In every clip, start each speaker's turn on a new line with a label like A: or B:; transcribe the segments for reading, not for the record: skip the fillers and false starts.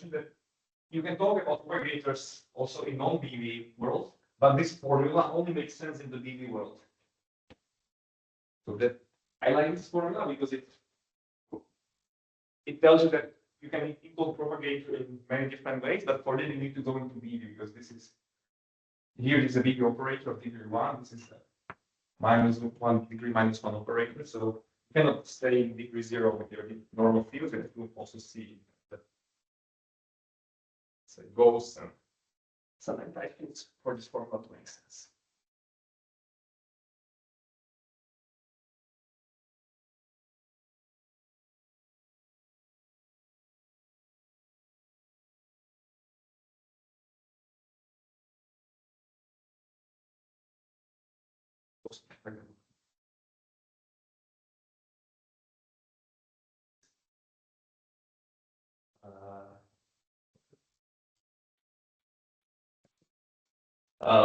A: mentioned that you can talk about propagators also in non-DV world, but this formula only makes sense in the DV world. So that I like this formula because it tells you that you can equal propagator in many different ways, but for that you need to go into DV because this is here is a DV operator of degree 1. This is a -1 degree -1 operator. So you cannot stay in degree 0 with your normal fields, and you will also see that say ghosts and some anti-fields for this formula to make sense.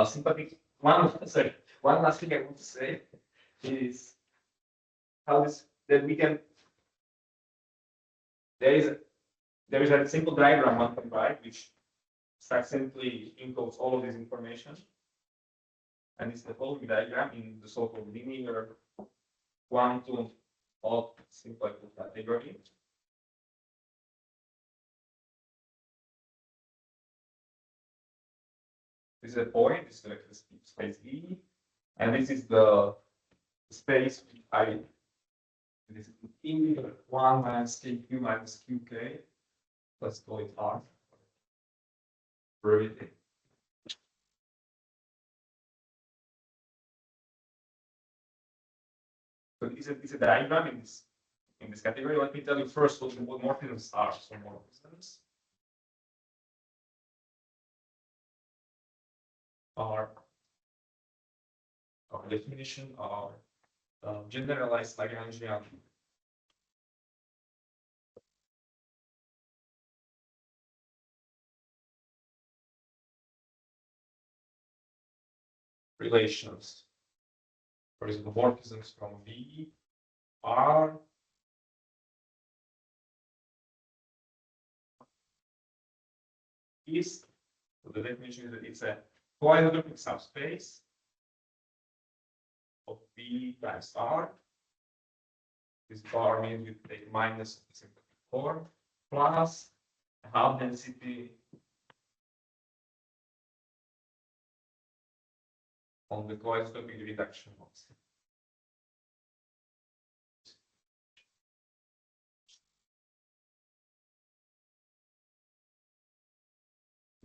A: Sympathetic. One last thing I want to say is how this that we can. There is a simple diagram one can write which succinctly encodes all of this information, and it's the following diagram in the so-called linear quantum of symplectic category. This is a point, this is like the space E, and this is the space I. This is E 1 minus KQ minus QK. Let's call it R. Brevity. So it's a diagram in this category. Let me tell you first what morphisms are. So morphisms are our definition are generalized Lagrangian relations. For example, morphisms from V, R, is, so the definition is that it's a coisotropic subspace of V times R. This bar means we take minus the simple form plus half density on the coisotropic reduction modes.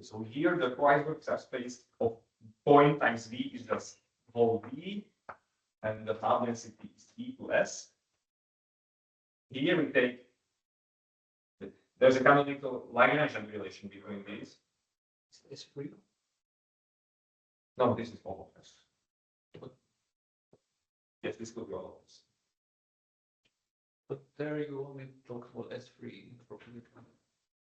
A: So here the coisotropic subspace of point times V is just whole V, and the half density is E to S. Here we take, there's a canonical Lagrangian relation between these. Is free? No, this is all of S. Yes, this could be all of S.
B: But there you only talk about S3.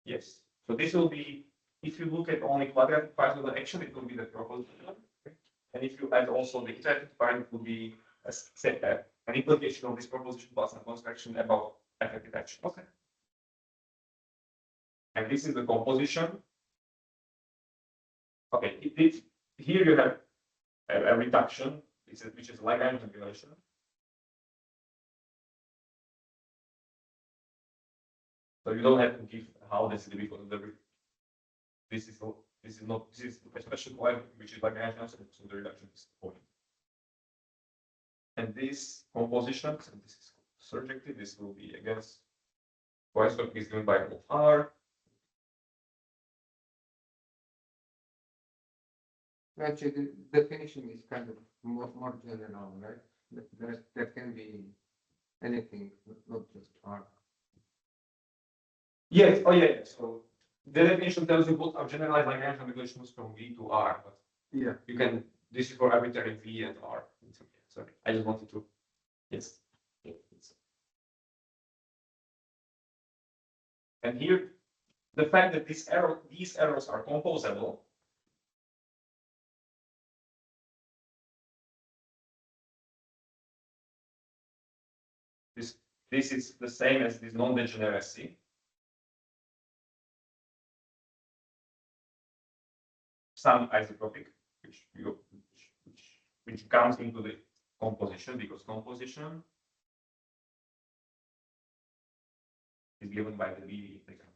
A: Yes. So this will be, if you look at only quadratic part of the action, it will be the proposition. And if you add also the iterative part, it will be an implication of this proposition plus a construction about effective action. Okay. And this is the composition. Okay, here you have a reduction, which is Lagrangian relation. So you don't have to give how this is because this is a special point which is Lagrangian, so the reduction is the point. And these compositions, and this is surjective, this will be against coisotropic is given by R.
C: Actually, the definition is kind of more general, right? There can be anything, not just R.
A: Yes, oh yeah. So the definition tells you what are generalized Lagrangian relations from V to R, but
C: yeah,
A: you can, this is for arbitrary V and R. Sorry, I just wanted to, yes. And here, the fact that these errors are composable. This is the same as this non-degeneracy. some isotropic, which comes into the composition, because composition is given by the V integral.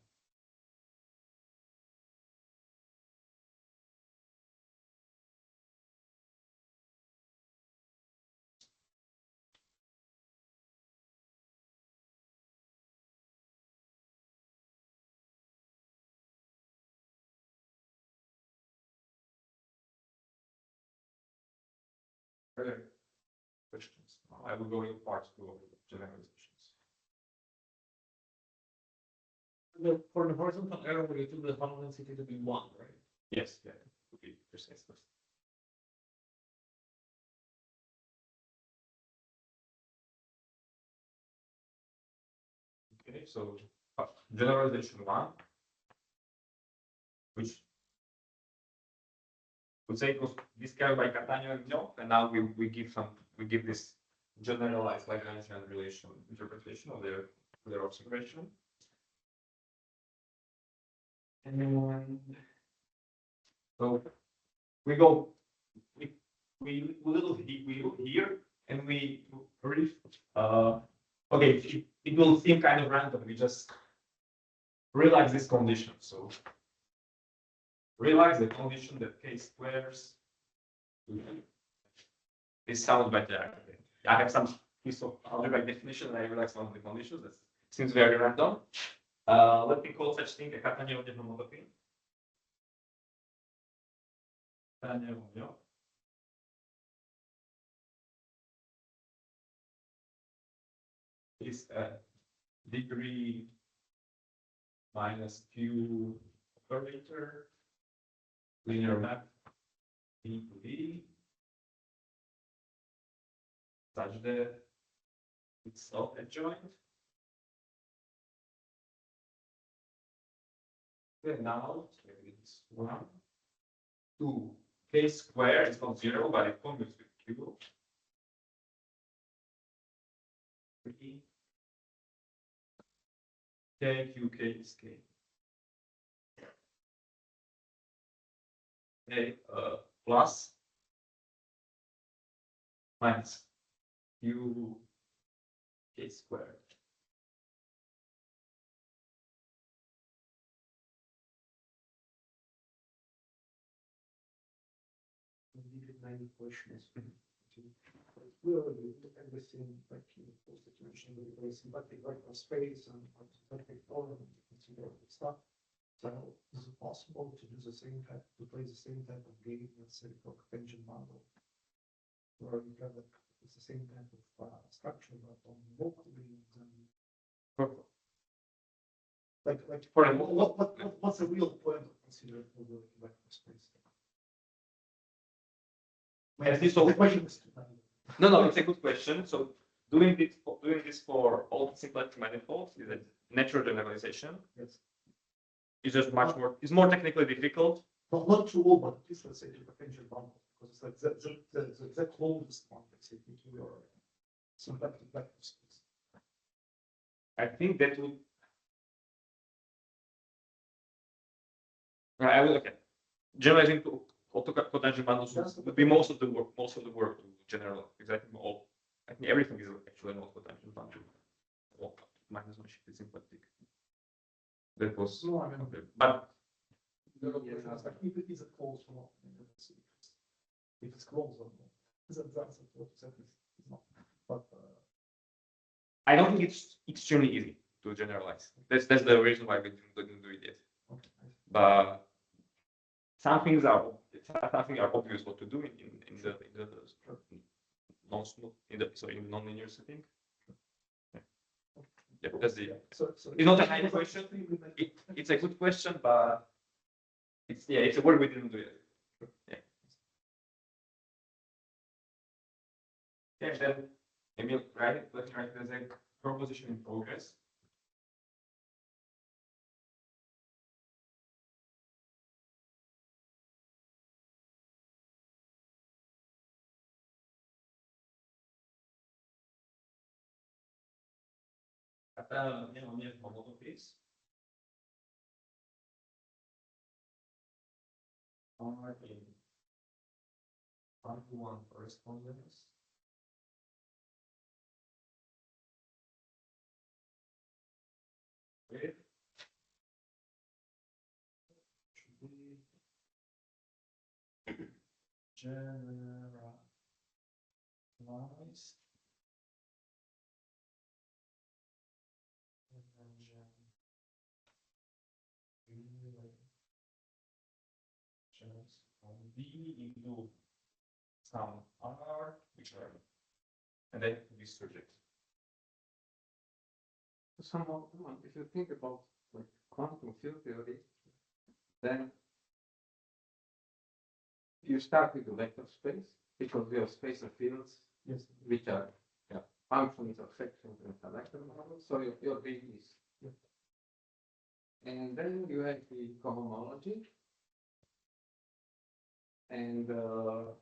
A: Further questions? I will go in part 2 of the generalizations.
B: For the horizontal arrow, we do the Hall density to be 1, right?
A: Yes, yeah, to be precise. Okay, so generalization 1, which would say it was described by Catania and Job, and now we give this generalized Lagrangian relation interpretation of their observation. And so we look here and we brief. Okay, it will seem kind of random. We just realize this condition. So realize the condition that k squares. This sounds better. I have some piece of algebraic definition, and I realize one of the conditions. That seems very random. Let me call such thing a Catania-Onion homotopy. Catania-Onion is a degree minus q operator linear map E to V such that it's self-adjoint. Then now it's 1, 2, k squared is not 0, but it commutes with q. 3, k, q, k is k. K plus minus q k squared.
B: Many questions. We already look at everything, like you mentioned, very sympathetic vector space and sympathetic form and consider stuff. So is it possible to do the same type, to play the same type of game, let's say for convention model, where you have it's the same type of structure, but on locally and like
A: For
B: what's the real point of considering for the vector space?
A: So
B: question is
A: no, it's a good question. So doing this for all symplectic manifolds is a natural generalization.
B: Yes.
A: It's just much more. It's more technically difficult.
B: Not true all, but at least let's say the potential bundle, because it's like the closest one, let's say, to your symplectic vector space.
A: I think that would. I will okay. Generalizing to potential bundles would be most of the work to general exactly all. I think everything is actually not potential bundle. Well, minus one shift is symplectic. That was
B: No, I mean,
A: okay. But
B: like if it is a closed one, if it's closed one, that's what is not. But
A: I don't think it's extremely easy to generalize. That's the reason why we didn't do it yet.
B: okay.
A: But some things are obvious what to do in the non-linear setting. Yeah, that's the.
B: So
A: It's not a high question. It's a good question, but it's a word we didn't do yet. Yeah. Yeah. Then maybe let's write it as a proposition in progress. Homotopies. are in 1-to-1 correspondence. With should be generalized on B into some R, which are, and then to be subject.
C: Somehow, if you think about like quantum field theory, then you start with the vector space because you have space of fields,
B: Yes.
C: which are functions of sections and selector models. So your B is, and then you have the cohomology, and you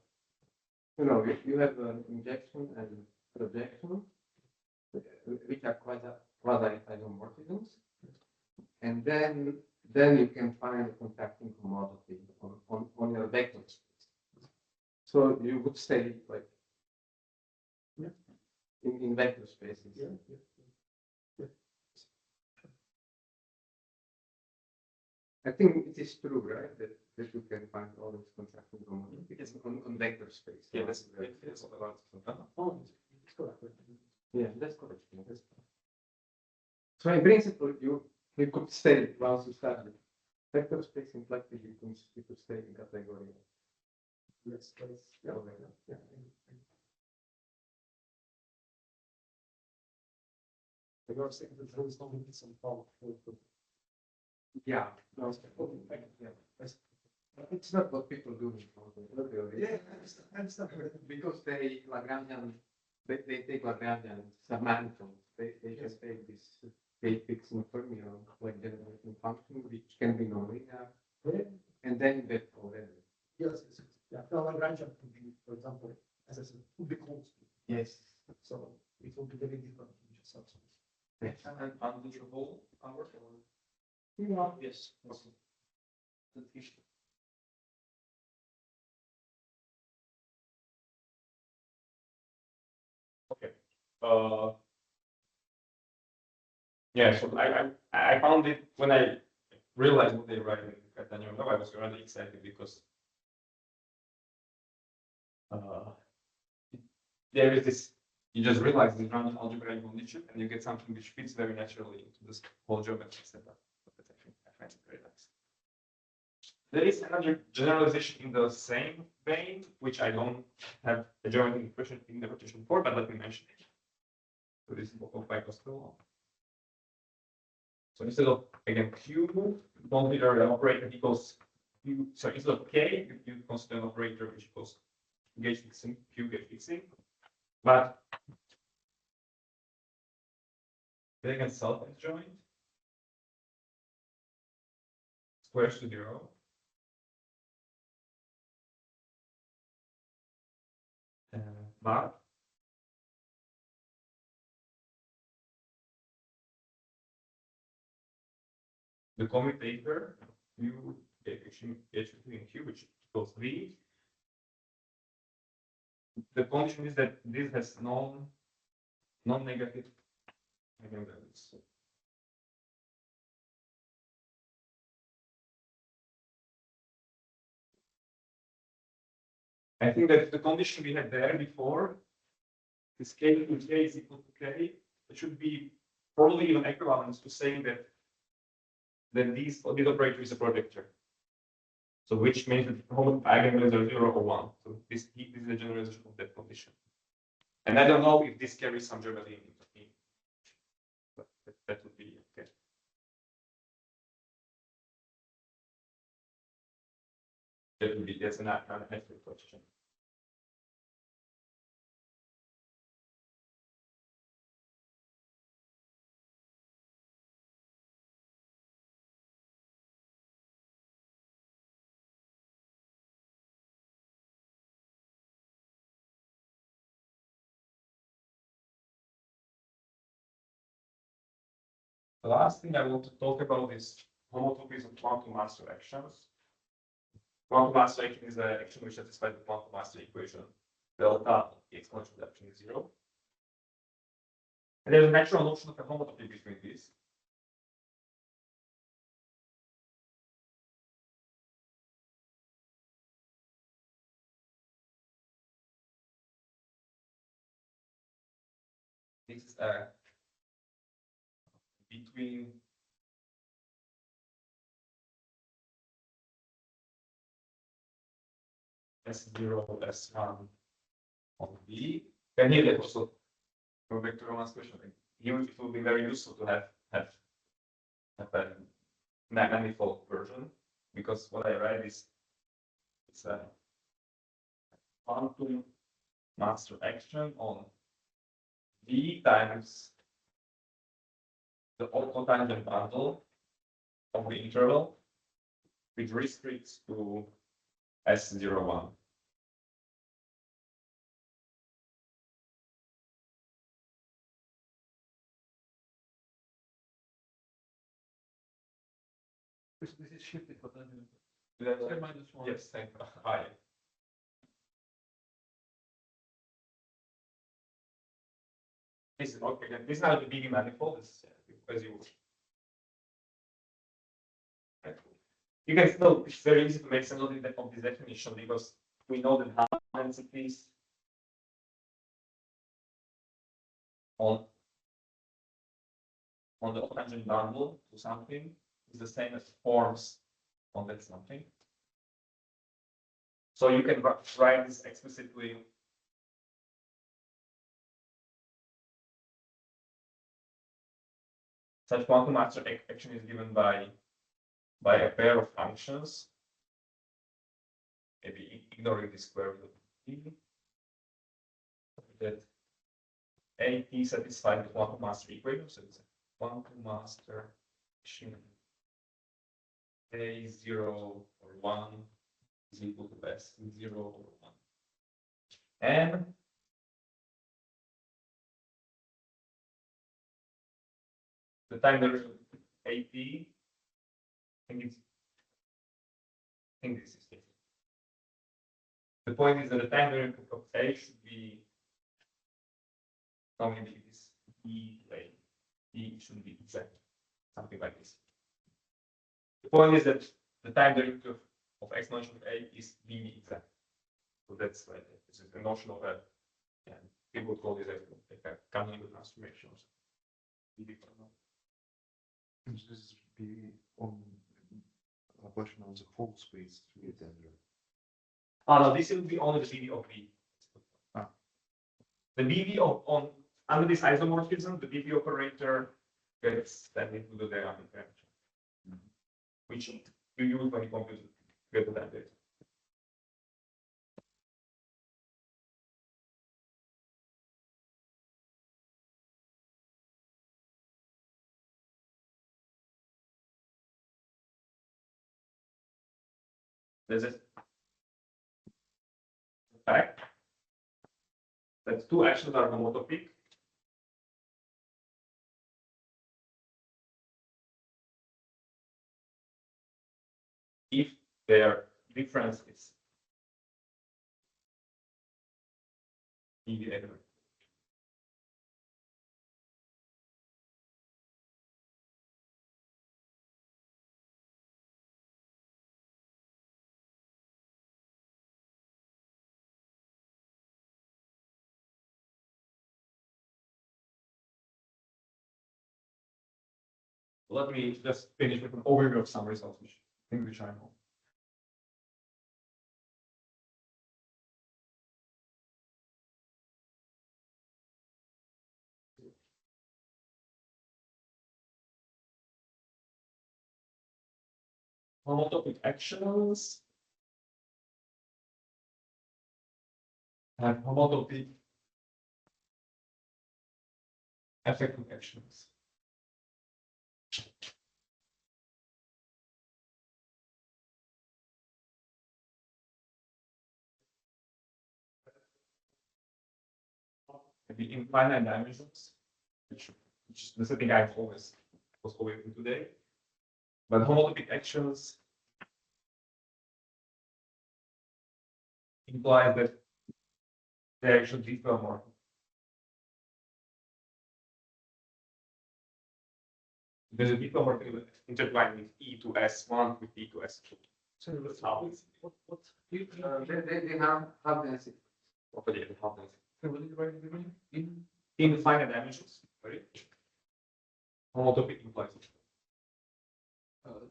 C: have an injection and projection, which are quasi-isomorphisms, and then you can find a contacting homology on your vector space. So you would stay like in vector spaces. I think it is true, right, that you can find all these contacting homologies on vector space.
A: Yeah, that's all about.
B: It's correct.
C: Yeah, that's correct. Yeah, that's correct. So in principle, you could stay once you study vector space in practice, you could stay in category.
B: Yes, You are saying that there is no some power for
C: Yeah.
B: no,
C: It's not what people do in quantum theory.
B: Yeah, I understand.
C: Because they Lagrangian, they take Lagrangian submanifolds. They just take this fixing fermion like generating function, which can be nonlinear, and then they already.
B: Yes. Yeah, the Lagrangian could be, for example, as I said, could be closed.
C: Yes.
B: So it will be very different from just substance.
C: Yes.
A: And unreachable hour or
B: Yes.
A: okay. Yeah, so I found it when I realized what they write in Catania. I was really excited because there is this. You just realize this random algebraic condition, and you get something which fits very naturally into this whole geometry setup. I find it very nice. There is another generalization in the same vein, which I don't have a geometric interpretation for, but let me mention it. So this is Propagators. So instead of, again, Q, consider an operator equals Q. So instead of K, you consider an operator which equals gauge fixing, Q gauge fixing. But they can self-adjoint squares to 0. But the commutator Q gauge between Q, which equals V. The condition is that this has non-negative eigenvalues. I think that the condition we had there before, this K to K is equal to K, it should be probably even equivalent to saying that this operator is a projector. So which means that all eigenvalues are 0 or 1. So this is a generalization of that condition. And I don't know if this carries some geometry in, but that would be okay. That's an unanswered question. The last thing I want to talk about is homotopies of quantum mass reactions. quantum master action is an action which satisfies the quantum master equation. Delta of the exponential action is 0. And there's a natural notion of a homotopy between these. This is between S0, S1 on V. And here they also go back to Roman's question. Here it will be very useful to have a manifold version, because what I write is it's a quantum master action on V times the autotangent bundle of the interval, which restricts to S01.
B: This is shifted, but then -1.
A: Yes, thank you. I. This is okay. Again, this is now the BB manifold. This, as you. You can still. It's very easy to make sense of this definition, because we know that half densities on the tangent bundle to something is the same as forms on that something. So you can write this explicitly. Such quantum master action is given by a pair of functions, maybe ignoring the square root of t, that AT satisfies the quantum master equation. So it's a quantum master action A0 or 1 is equal to S0 or 1. And the time derivative of AT, I think this is it. The point is that the time derivative of A should be, no, maybe this E to A. E should be exact, something like this. The point is that the time derivative of exponential of A is B exact. So that's like this is the notion of a, and people call this a canonical transformation.
D: This is be on a question on the whole space to get there.
A: No, this will be only the BV of V. The BV of on under this isomorphism, the BV operator gets then into the dynamic function, which you use when you compute get the data. There's a fact that two actions are homotopic if their difference is EV. Let me just finish with an overview of some results, which I know. Homotopic actions have homotopic effective actions. Maybe in finite dimensions, which is the thing I was always in today. But homotopic actions implies that there should be more. There's a differomorphism intertwined with E to S1 with E to S2.
B: So
A: That's how it's
B: what
C: They have density.
A: properly the half density.
B: so what is the right division in
A: In finite dimensions, right? Homotopy implies it.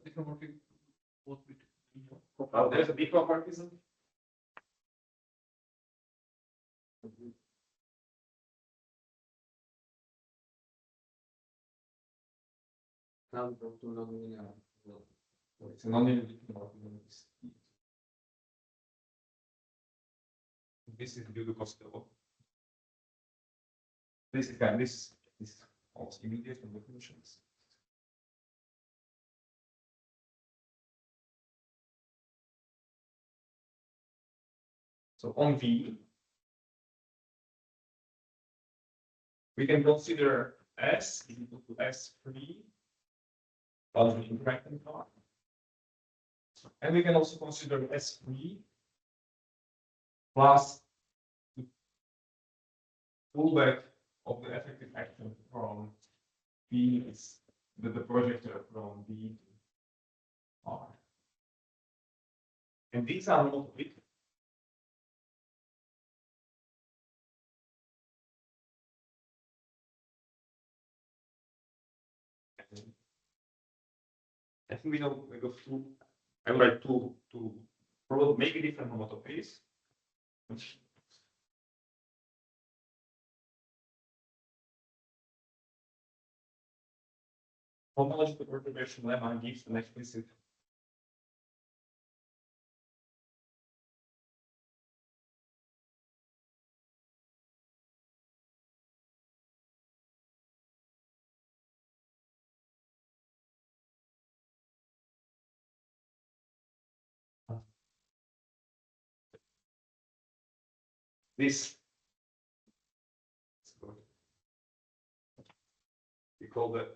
B: differomorphic what we
A: There's a diffeomorphism.
C: Now we go to nonlinear.
A: It's a nonlinear diffeomorphism. This is due to Costello. This is almost immediate from definitions. So on V, we can consider S is equal to S3, Lagrangian Franklin part. And we can also consider S3 plus the pullback of the effective action from V is the projector from V to R. And these are homotopic. I think we go through. I would like to probably make a different homotopies. Homological perturbation lemma gives an explicit this. We call the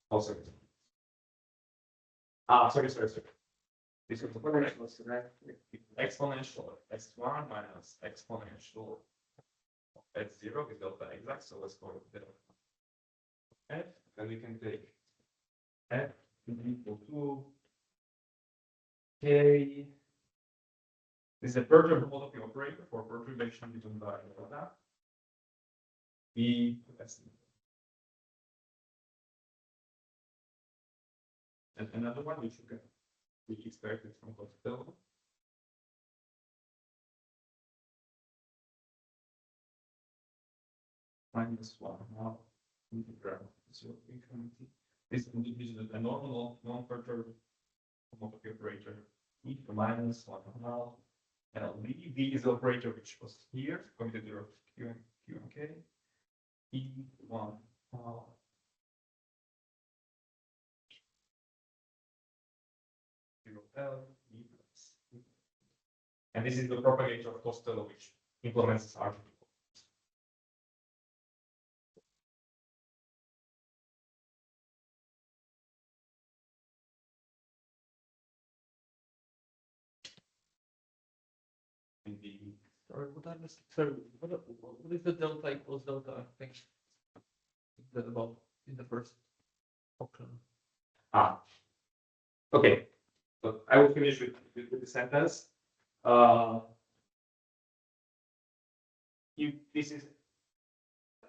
A: oh sorry. Sorry. This is the exponential x1 minus exponential x0 is delta exact. So let's call it delta f. Then we can take f is equal to k. This is a perturb homotopy operator for perturbation given by delta b to s. And another one which you can expect it from Costello. Minus 1/2 integral 0 infinity. This is a normal non-perturbed homotopy operator. E to minus 1/2. And I'll leave V is the operator which was here, committed to Q and K. E 1/2. And this is the propagator of Costello which implements this argument.
B: sorry what is the delta equals delta thing that about in the first option?
A: Okay. So I will finish with the sentence. If this is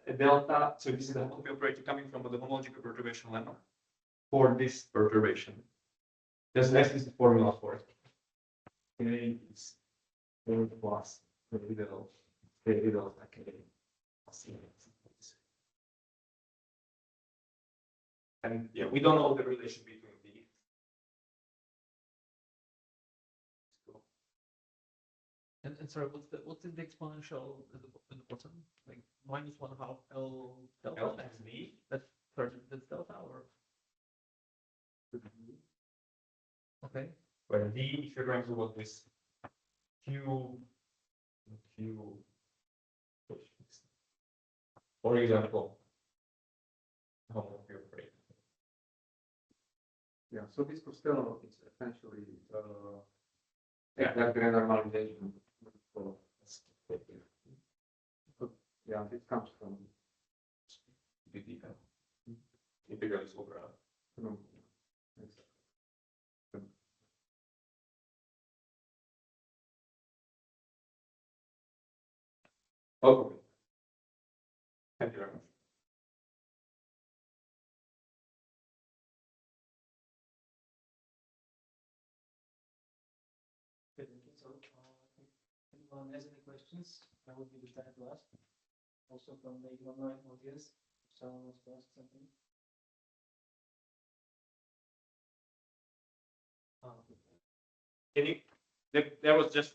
A: a delta, so this is the homotopy operator coming from the homological perturbation lemma for this perturbation. There's an explicit formula for it. K is 4 plus the little K. And yeah, we don't know the relation between the.
B: And sorry, what's in the exponential at the bottom? Like minus 1/2 L delta.
A: L times V.
B: That's delta or okay.
A: Where D, if you're going to look this Q, for example, homotopy operator.
C: Yeah, so this Costello is essentially
A: Yeah.
C: Lagrangian normalization
A: So that's
C: Yeah, it comes from
A: the integral is over.
C: from
A: Okay. Thank you very much.
B: So, if anyone has any questions, I would be glad to ask. Also from the online audience, if someone wants to ask something.
A: Can you, there was just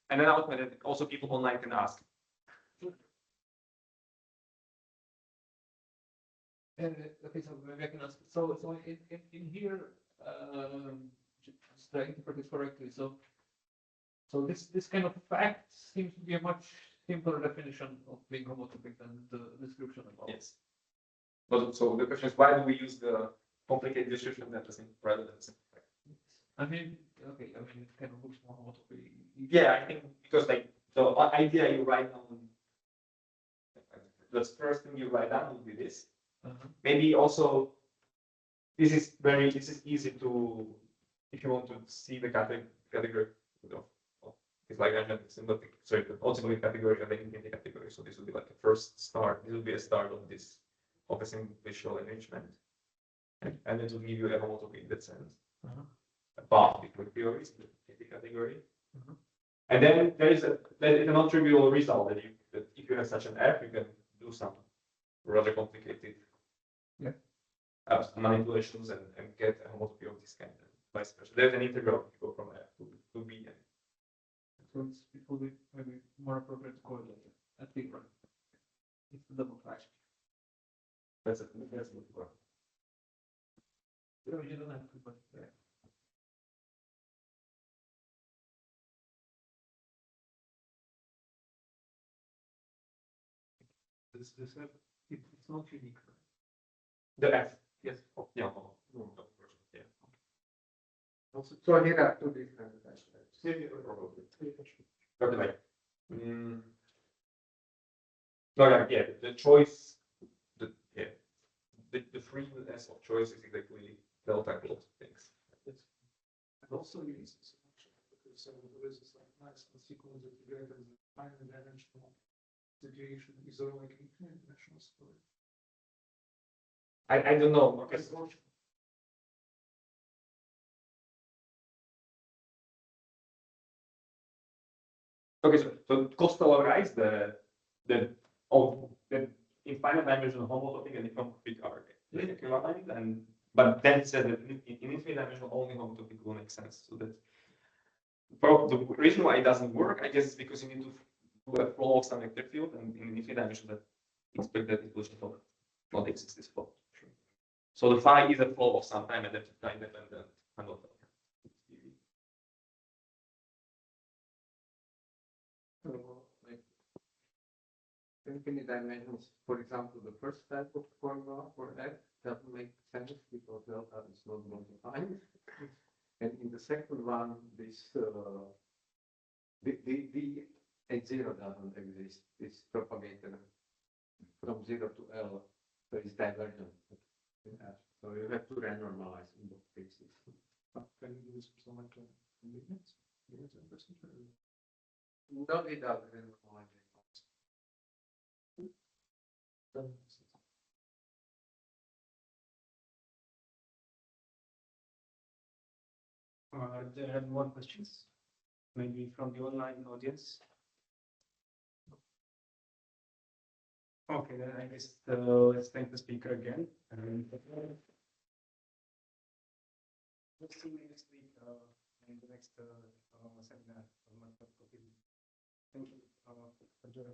A: an announcement that also people online can ask.
E: Okay, so maybe I can ask. So in here, just trying to interpret this correctly. So this kind of fact seems to be a much simpler definition of being homotopic than the description about.
A: Yes. But so the question is, why do we use the complicated description that doesn't rather than simple fact?
E: I mean, okay, I mean, it kind of looks more homotopy.
A: Yeah, I think because like the idea you write down, the first thing you write down will be this. Maybe also this is easy to, if you want to see the category of it's Lagrangian symbolic, sorry, the ultimate category and the infinity category. So this will be like a first start. This will be a start of this of a visual arrangement, and it will give you a homotopy in that sense. A path between theories, the infinity category, and then there is a non-trivial result that if you have such an F, you can do some rather complicated manipulations and get a homotopy of this kind and vice versa. There's an integral to go from F to B.
E: So it will be maybe more appropriate to call it a theorem. It's the double fact.
A: That's a good word.
E: You don't have to, but
B: This it's not unique.
A: The F.
B: Yes.
A: Oh, yeah. Oh, no, of course. Yeah.
B: Also,
C: so here are two different aspects.
A: Probably. Okay, like, no, yeah, the choice, the freeness of choice is exactly the type of things.
B: and also you use this because there is this like nice consequence that you get as a finite dimensional situation. Is there like infinite dimensional story?
A: I don't know. Okay. Okay, so Costellarize the infinite dimensional homotopic and homotopy are equivalent, but then it says that in infinite dimensional only homotopic will make sense. So that the reason why it doesn't work, I guess, is because you need to do a flow of some vector field, and in infinite dimension that expect that it will just not exist this flow. So the phi is a flow of some time independent Hamilton.
C: Like infinite dimensions, for example, the first type of formula for F doesn't make sense because delta is not well defined. And in the second one, this the H0 doesn't exist. This propagator from 0 to L, so it's divergent. So you have to renormalize in both cases.
B: Can you do this for someone to convenience?
C: No, it doesn't renormalize.
B: There are more questions, maybe from the online audience. Okay, then I guess let's thank the speaker again. Let's see you next week in the next seminar. Thank you for joining.